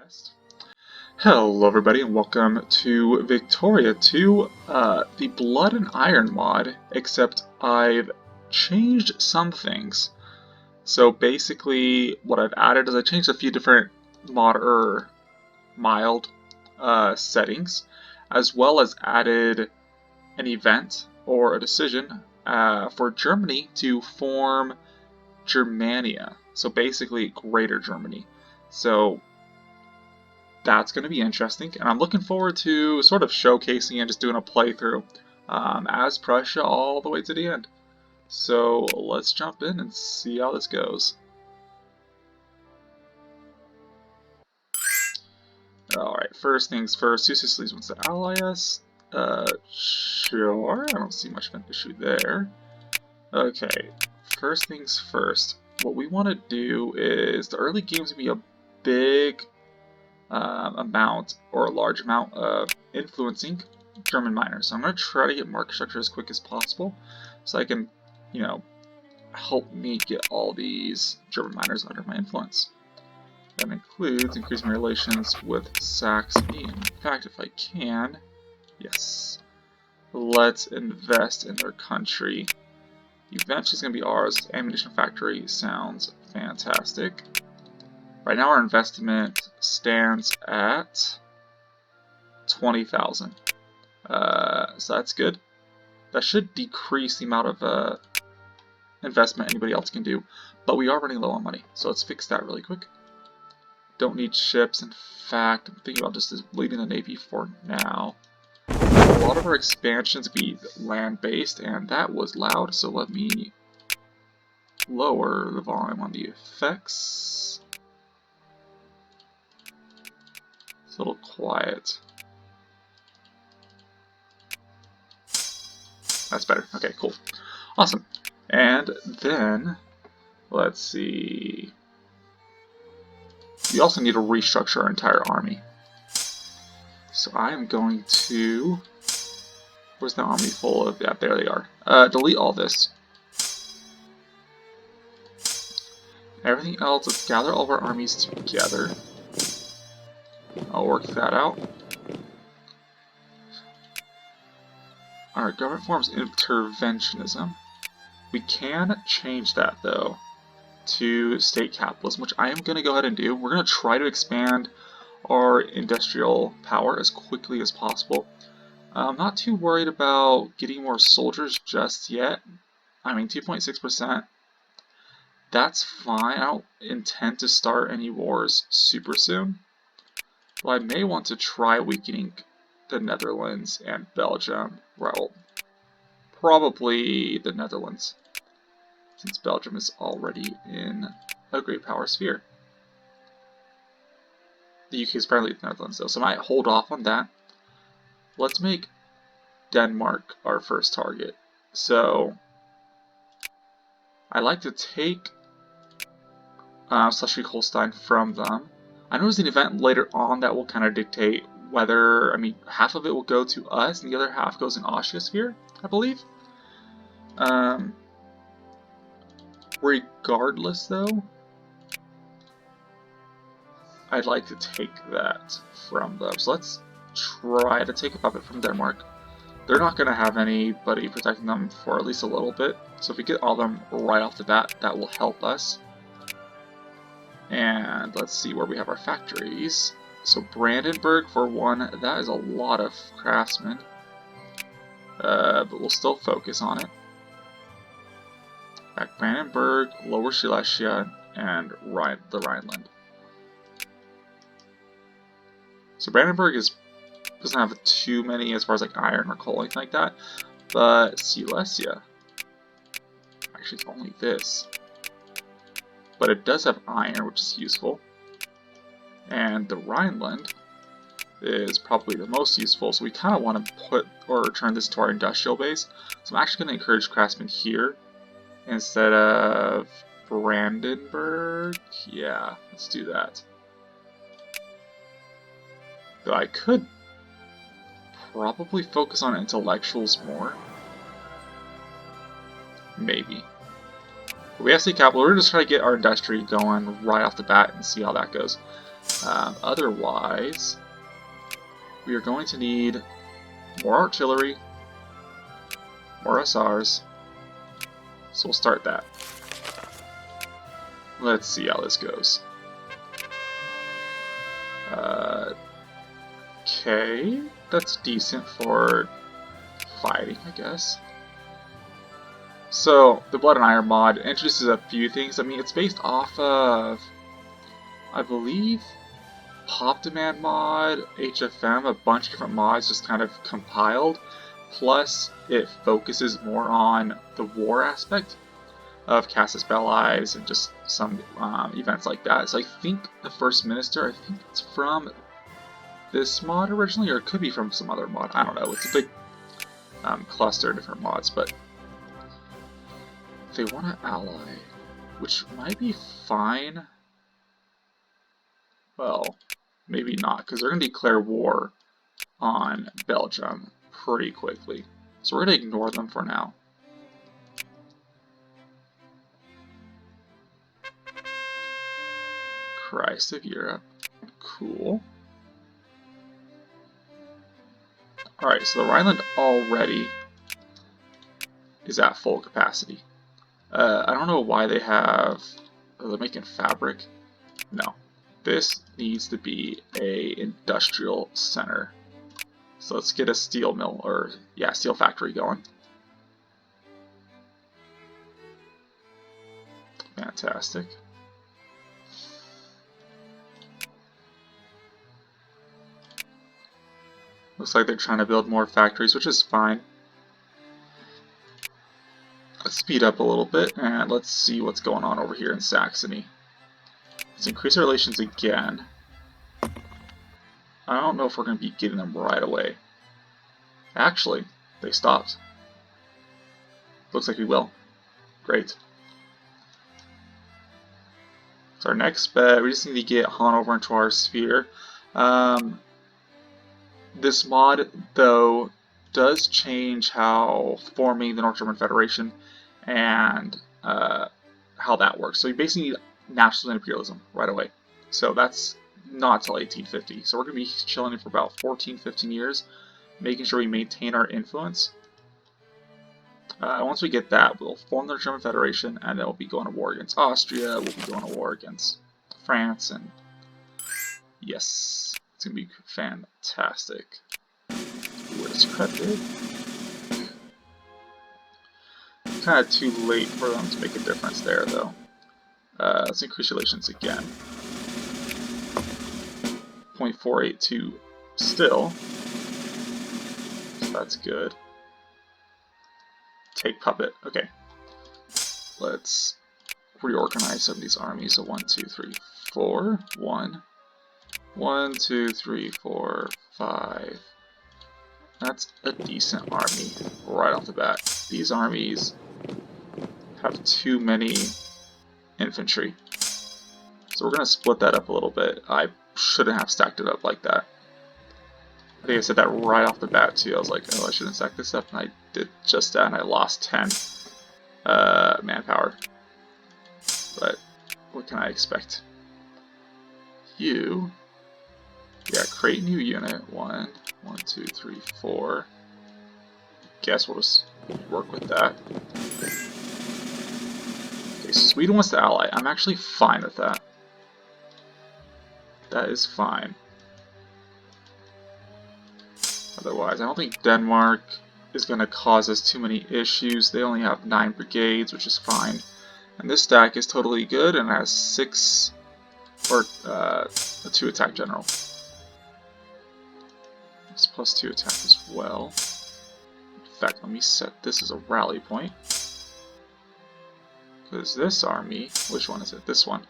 Rest. Hello everybody and welcome to Victoria 2, the Blood and Iron mod, except I've changed some things. So basically what I've added is I changed a few different mild settings, as well as added an event or a decision for Germany to form Germania. So basically Greater Germany. So that's going to be interesting, and I'm looking forward to sort of showcasing and just doing a playthrough as Prussia all the way to the end. So let's jump in and see how this goes. Alright, first things first, two Sicilies wants to ally us. Sure, I don't see much of an issue there. Okay, first things first, what we want to do is, the early game's going to be a big amount or a large amount of influencing German miners. So I'm going to try to get market structure as quick as possible so I can, help me get all these German miners under my influence. That includes increasing my relations with Saxony. In fact, if I can, yes, let's invest in their country. Eventually it's going to be ours. Ammunition factory sounds fantastic. Right now our investment stands at 20,000. So that's good. That should decrease the amount of investment anybody else can do. But we are running low on money, so let's fix that really quick. Don't need ships. In fact, I'm thinking about just leaving the Navy for now. A lot of our expansions be land-based, and that was loud, so let me lower the volume on the effects. It's a little quiet. That's better. Okay, cool. Awesome. And then, let's see. We also need to restructure our entire army. So I am going to... Where's the army full of? Yeah, there they are. Delete all this. Everything else, let's gather all of our armies together. I'll work that out. Our government forms interventionism. We can change that, though, to state capitalism, which I am going to go ahead and do. We're going to try to expand our industrial power as quickly as possible. I'm not too worried about getting more soldiers just yet. I mean, 2.6%. That's fine. I don't intend to start any wars super soon. Well, I may want to try weakening the Netherlands and Belgium. Well, probably the Netherlands, since Belgium is already in a great power sphere. The UK is apparently the Netherlands, though, so I might hold off on that. Let's make Denmark our first target. So, I'd like to take Schleswig-Holstein from them. I know there's an event later on that will kind of dictate whether, I mean, half of it will go to us and the other half goes in Austria sphere, I believe. Regardless, though, I'd like to take that from them. So let's try to take a puppet from Denmark. They're not going to have anybody protecting them for at least a little bit. So if we get all of them right off the bat, that will help us. And let's see where we have our factories. So Brandenburg, for one, that is a lot of craftsmen. But we'll still focus on it. Back Brandenburg, Lower Silesia, and the Rhineland. So Brandenburg doesn't have too many as far as like iron or coal or anything like that. But Silesia, actually it's only this. But it does have iron, which is useful. And the Rhineland is probably the most useful, so we kind of want to put or turn this to our industrial base. So I'm actually going to encourage craftsmen here instead of Brandenburg. Yeah, let's do that. Though I could probably focus on intellectuals more. Maybe. We have state capital. We're just trying to get our industry going right off the bat and see how that goes. Otherwise, we are going to need more artillery, more SRs, so we'll start that. Let's see how this goes. Okay, that's decent for fighting, I guess. So, the Blood and Iron mod introduces a few things. I mean, it's based off of, I believe, Pop Demand mod, HFM, a bunch of different mods just kind of compiled. Plus, it focuses more on the war aspect of Casus Belli's and just some events like that. So I think the First Minister, I think it's from this mod originally, or it could be from some other mod. I don't know. It's a big cluster of different mods, but they want to ally, which might be fine. Well, maybe not, because they're going to declare war on Belgium pretty quickly. So we're going to ignore them for now. Christ of Europe. Cool. Alright, so the Rhineland already is at full capacity. I don't know why they have... Oh, they're making fabric? No. This needs to be a industrial center. So let's get a steel mill, or yeah, steel factory going. Fantastic. Looks like they're trying to build more factories, which is fine. Let's speed up a little bit, and let's see what's going on over here in Saxony. Let's increase our relations again. I don't know if we're going to be getting them right away. Actually, they stopped. Looks like we will. Great. So our next bet, we just need to get Hanover into our sphere. This mod, though, does change how forming the North German Federation and how that works. So you basically need national imperialism right away. So that's not till 1850. So we're going to be chilling for about 14-15 years, making sure we maintain our influence. Once we get that, we'll form the German Federation, and then we'll be going to war against Austria, we'll be going to war against France, and yes, it's going to be fantastic. What is credited? Kind of too late for them to make a difference there, though. Let's increase relations again. 0.482 still, so that's good. Take puppet. Okay. Let's reorganize some of these armies. So 1, 2, 3, 4. 1. 1, 2, 3, 4, 5. That's a decent army right off the bat. These armies have too many infantry. So we're going to split that up a little bit. I shouldn't have stacked it up like that. I think I said that right off the bat too. I was like, oh, I shouldn't stack this up, and I did just that, and I lost 10 manpower. But what can I expect? You, yeah, create new unit. 1, 1, 2, 3, 4. Guess we'll just work with that. Okay, so Sweden wants to ally. I'm actually fine with that. That is fine. Otherwise, I don't think Denmark is going to cause us too many issues. They only have 9 brigades, which is fine. And this stack is totally good and has 6 or a 2 attack general. It's plus 2 attack as well. In fact, let me set this as a rally point. Because this army, which one is it? This one.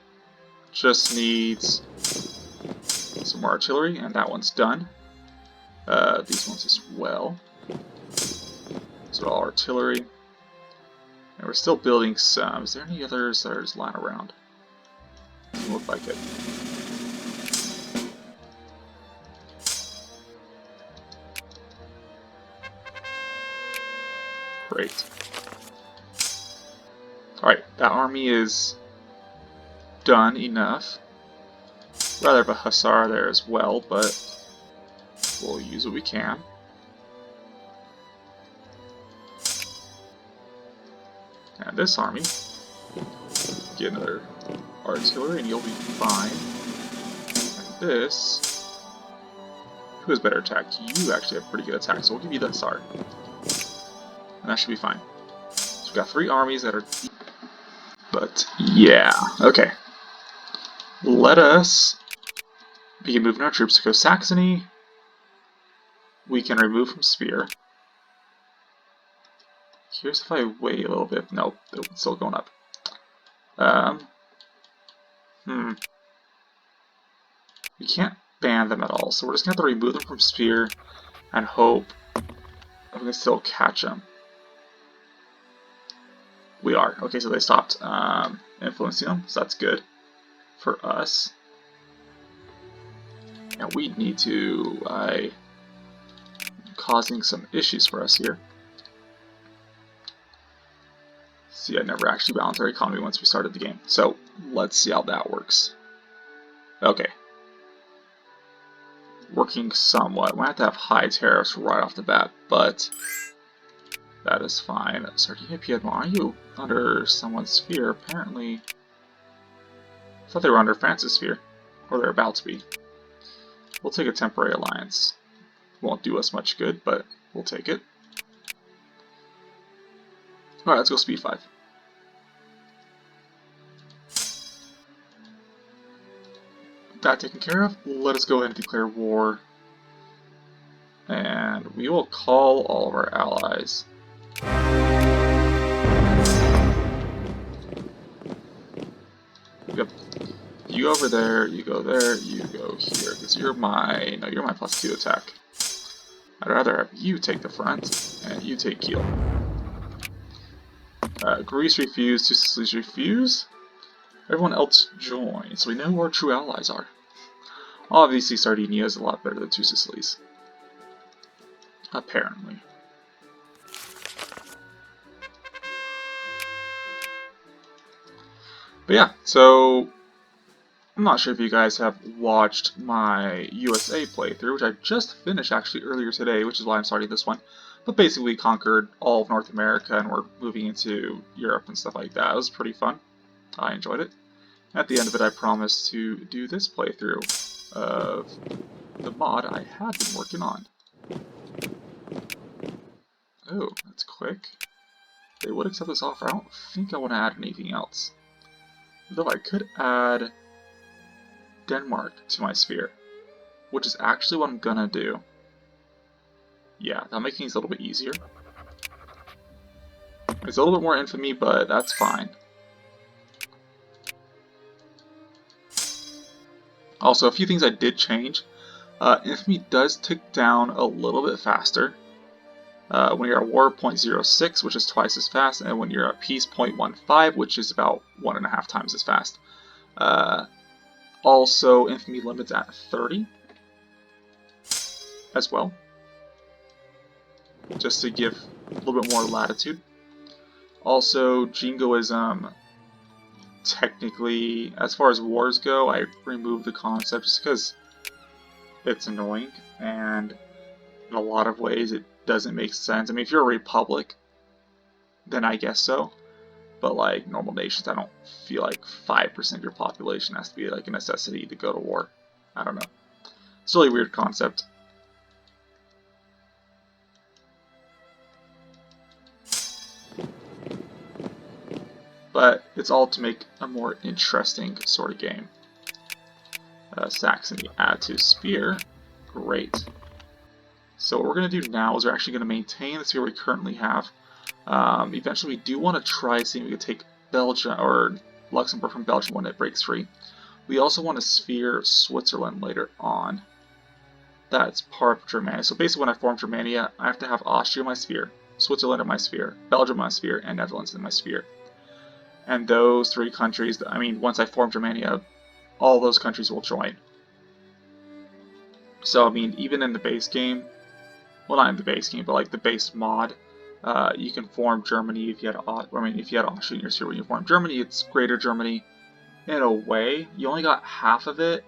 Just needs some more artillery, and that one's done. These ones as well. So all artillery. And we're still building some. Is there any others that are just lying around? Doesn't look like it. Great. Alright, that army is done enough. Rather have a hussar there as well, but we'll use what we can. And this army, get another artillery and you'll be fine. And this, who has better attack? You actually have pretty good attack, so we'll give you the hussar. And that should be fine. So we've got 3 armies that are... But, yeah. Okay. Let us begin moving our troops to go Saxony. We can remove from Spear. Here's if I wait a little bit. Nope, it's still going up. We can't ban them at all, so we're just going to have to remove them from Spear and hope we can still catch them. We are. Okay, so they stopped influencing them, so that's good for us. Now we need to... causing some issues for us here. See, I never actually balanced our economy once we started the game. So, let's see how that works. Okay. Working somewhat. We have to have high tariffs right off the bat, but that is fine. Sardinia, Piedmont, are you under someone's sphere? Apparently, I thought they were under France's sphere, or they're about to be. We'll take a temporary alliance. Won't do us much good, but we'll take it. Alright, let's go speed 5. That taken care of, let us go ahead and declare war. And we will call all of our allies. Yep. You over there, you go there, you go here, because you're my... No, you're my +2 attack. I'd rather have you take the front, and you take Kiel. Greece refused, 2 Sicilies refuse. Everyone else joined, so we know who our true allies are. Obviously, Sardinia is a lot better than 2 Sicilies. Apparently. But yeah, so... I'm not sure if you guys have watched my USA playthrough, which I just finished actually earlier today, which is why I'm starting this one. But basically we conquered all of North America and we're moving into Europe and stuff like that. It was pretty fun. I enjoyed it. At the end of it, I promised to do this playthrough of the mod I had been working on. Oh, that's quick. They would accept this offer. I don't think I want to add anything else. Though I could add Denmark to my sphere, which is actually what I'm gonna do. Yeah, that'll make things a little bit easier. It's a little bit more infamy, but that's fine. Also, a few things I did change. Infamy does tick down a little bit faster. When you're at war, 0.06, which is twice as fast, and when you're at peace, 0.15, which is about 1.5 times as fast. Also, infamy limits at 30 as well, just to give a little bit more latitude. Also, jingoism, technically, as far as wars go, I removed the concept just because it's annoying, and in a lot of ways it doesn't make sense. I mean, if you're a republic, then I guess so. But like normal nations, I don't feel like 5% of your population has to be like a necessity to go to war. I don't know. It's a really weird concept. But it's all to make a more interesting sort of game. Saxony, add to spear. Great. So what we're going to do now is we're actually going to maintain the sphere we currently have. Eventually we do want to try seeing if we can take Belgium or Luxembourg from Belgium when it breaks free. We also want to sphere Switzerland later on. That's part of Germania. So basically when I form Germania, I have to have Austria in my sphere, Switzerland in my sphere, Belgium in my sphere, and Netherlands in my sphere. And those 3 countries, I mean, once I form Germania, all those countries will join. So, I mean, even in the base game, well, not in the base game, but like the base mod, you can form Germany if you had, if you had Austria in your sphere. When you form Germany, it's Greater Germany. In a way, you only got half of it,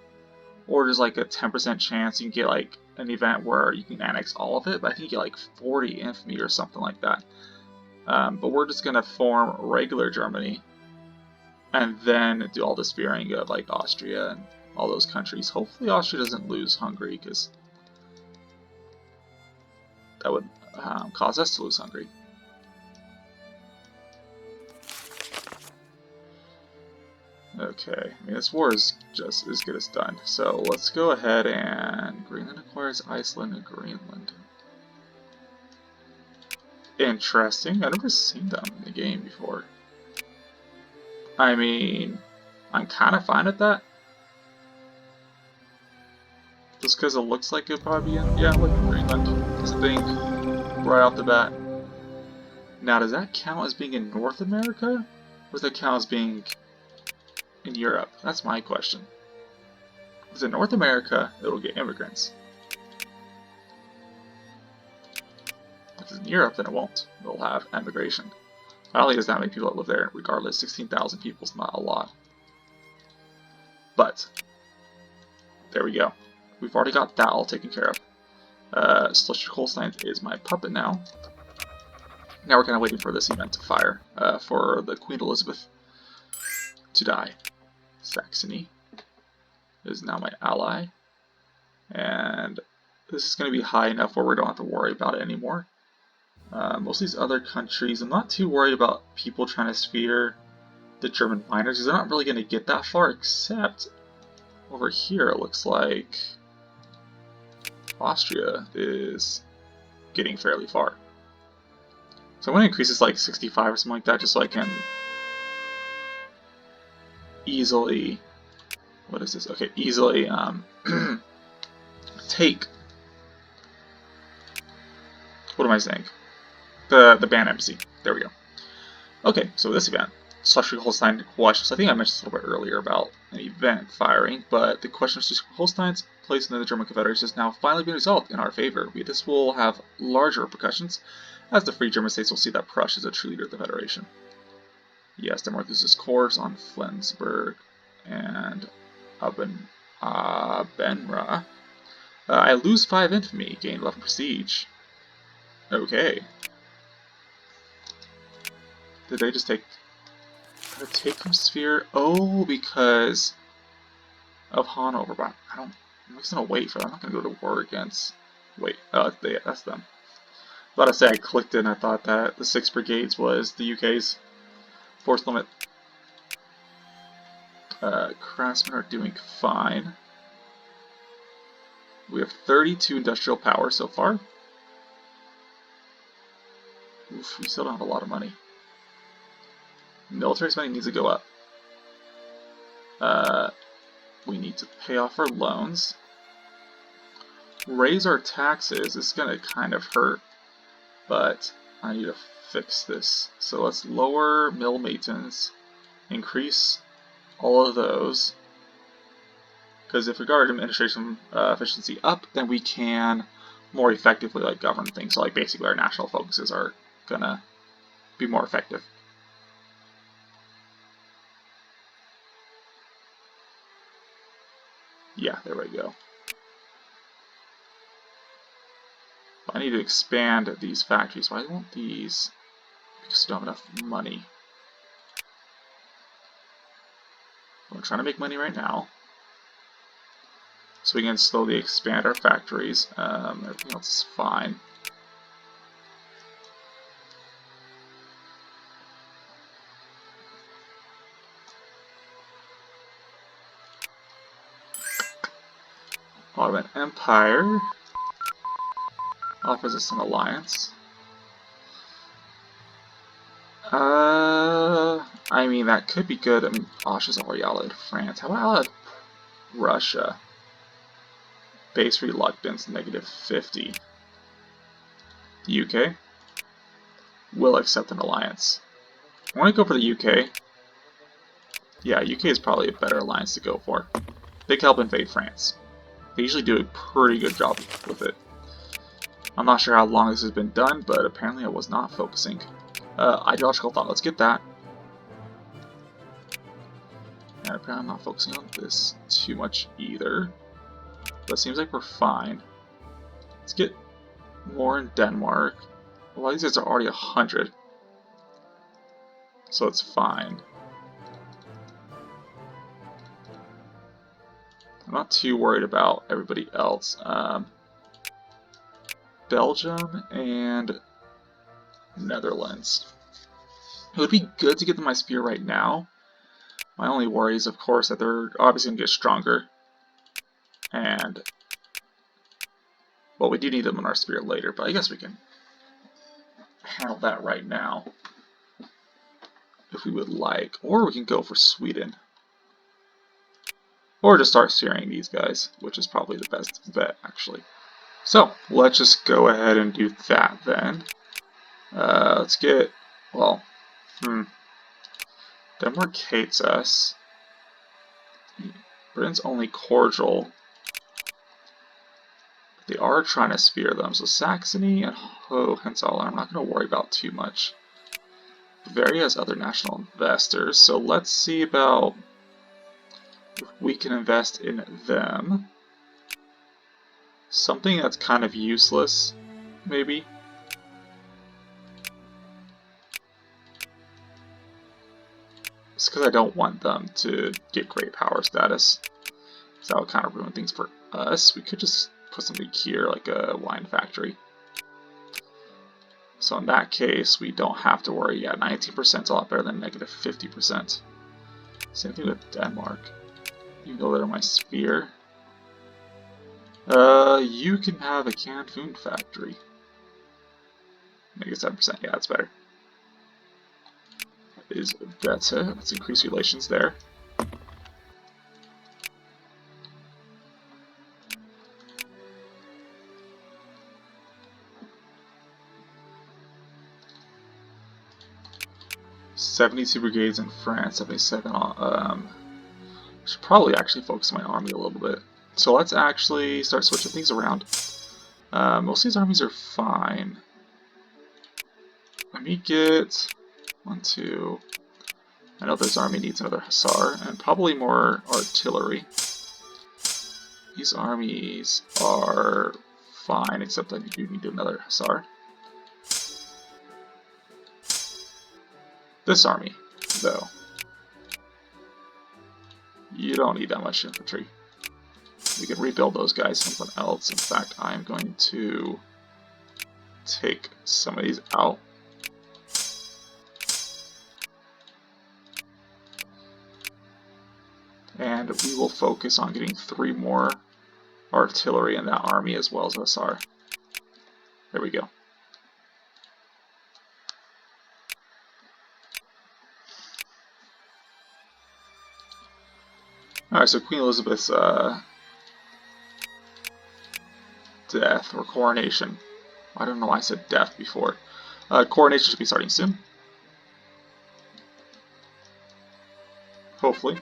or there's like a 10% chance you can get like an event where you can annex all of it, but I think you get like 40 infamy or something like that. But we're just gonna form regular Germany, and then do all the spearing of like Austria and all those countries. Hopefully Austria doesn't lose Hungary, because that would cause us to lose Hungary. Okay, I mean, this war is just as good as done. So let's go ahead and Greenland acquires Iceland and Greenland. Interesting. I've never seen them in the game before. I mean, I'm kind of fine with that. Just because it looks like it'll probably be in, yeah, like Greenland. Just think right off the bat. Now, does that count as being in North America? Or does that count as being in Europe? That's my question. Because in North America, it'll get immigrants. If it's in Europe, then it won't. It'll have emigration. I don't think there's that many people that live there, regardless. 16,000 people is not a lot. But, there we go. We've already got that all taken care of. Schleswig-Holstein is my puppet now. Now we're kind of waiting for this event to fire, for the Queen Elizabeth to die. Saxony is now my ally. And this is going to be high enough where we don't have to worry about it anymore. Most of these other countries, I'm not too worried about people trying to sphere the German miners, because they're not really going to get that far, except over here it looks like Austria is getting fairly far. So I'm going to increase this like 65 or something like that, just so I can easily, what is this? Okay, easily take, what am I saying? The band embassy. There we go. Okay, so this event, Schleswig-Holstein questions. I think I mentioned this a little bit earlier about an event firing, but the question of Schleswig-Holstein's place in the German Confederation has now finally been resolved in our favor. This will have larger repercussions, as the free German states will see that Prussia is a true leader of the Federation. Yes, Denmark loses course on Flensburg and Benra. I lose 5 infamy, gain 11 prestige. Okay. Did they just take... Did I take from Sphere? Oh, because of Hanover, but I'm just gonna wait for that. I'm not gonna go to war against... Wait, oh, that's them. I was about to say I clicked it and I thought that the 6 Brigades was the UK's force limit. Craftsmen are doing fine. We have 32 industrial power so far. Oof, we still don't have a lot of money. Military spending needs to go up. We need to pay off our loans. Raise our taxes. This is going to kind of hurt, but I need to fix this. So let's lower mill maintenance, increase all of those. Because if we got our administration efficiency up, then we can more effectively like govern things. So like basically our national focuses are gonna be more effective. Yeah, there we go. I need to expand these factories. Why won't these? Because we don't have enough money. We're trying to make money right now, so we can slowly expand our factories. Everything else is fine. Ottoman Empire offers us an alliance. I mean, that could be good. I mean, Austria's already allied France. How about allied Russia? Base reluctance, -50. The UK will accept an alliance. I want to go for the UK. Yeah, UK is probably a better alliance to go for. They can help invade France. They usually do a pretty good job with it. I'm not sure how long this has been done, but apparently I was not focusing. Ideological thought, let's get that. And apparently I'm not focusing on this too much either. but it seems like we're fine. Let's get more in Denmark. A lot of these guys are already 100, so it's fine. I'm not too worried about everybody else. Belgium and Netherlands. It would be good to get them my spear right now. My only worry is, of course, that they're obviously going to get stronger. And, well, we do need them in our spear later, but I guess we can handle that right now if we would like. Or we can go for Sweden. Or just start spearing these guys, which is probably the best bet, actually. So, let's just go ahead and do that then. Let's get, well, Denmark hates us. Britain's only cordial. They are trying to spear them, so Saxony and Hohenzollern I'm not going to worry about too much. Bavaria has other national investors, so let's see about if we can invest in them. Something that's kind of useless, maybe. It's because I don't want them to get great power status. So that would kind of ruin things for us. We could just put something here, like a wine factory. So in that case, we don't have to worry. Yeah, 19% is a lot better than negative 50%. Same thing with Denmark. Even though they're my sphere. You can have a canned food factory. Negative 7%. Yeah, that's better. That is better. Let's increase relations there. "72 brigades in France, 77 on, should probably actually focus my army a little bit. So let's actually start switching things around. Most of these armies are fine. Let me get 1, 2. I know this army needs another hussar, and probably more artillery. These armies are fine, except I do need another hussar. This army, though, you don't need that much infantry. We can rebuild those guys something else. In fact, I am going to take some of these out. And we will focus on getting 3 more artillery in that army as well as hussar. There we go. Alright, so Queen Elizabeth's death or coronation. I don't know why I said death before. Coronation should be starting soon. Hopefully.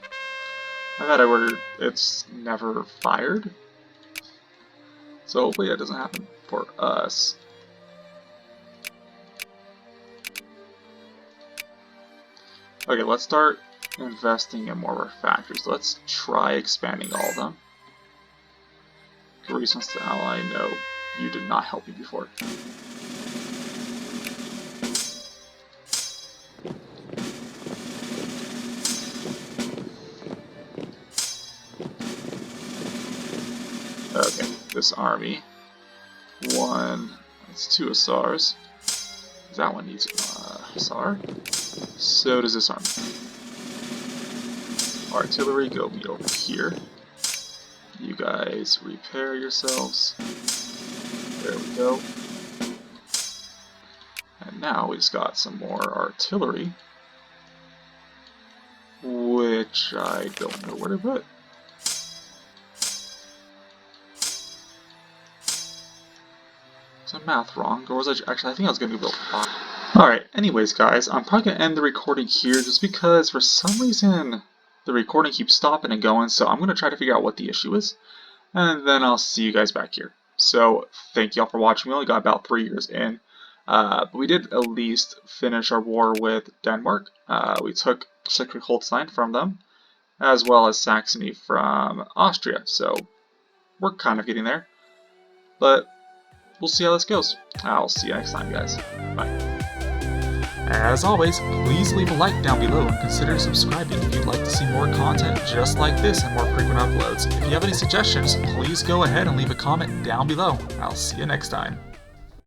I've had it where it's never fired. So hopefully that doesn't happen for us. Okay, let's start investing in more of our factories. Let's try expanding all of them. Greece wants to ally. No, you did not help me before. Okay, this army. 1, that's 2 hussars. That one needs a hussar. So does this army. Artillery, go meet over here. You guys repair yourselves. There we go. And now we just got some more artillery, which I don't know where to put. Was my math wrong? Or was I actually, I think I was going to build 5. Alright, anyways guys, I'm probably going to end the recording here just because for some reason the recording keeps stopping and going, so I'm going to try to figure out what the issue is, and then I'll see you guys back here. So, thank y'all for watching. We only got about 3 years in, but we did at least finish our war with Denmark. We took Schleswig-Holstein from them, as well as Saxony from Austria, so We're kind of getting there. But we'll see how this goes. I'll see you next time, guys. Bye. As always, please leave a like down below and consider subscribing if you'd like to see more content just like this and more frequent uploads. If you have any suggestions, please go ahead and leave a comment down below. I'll see you next time.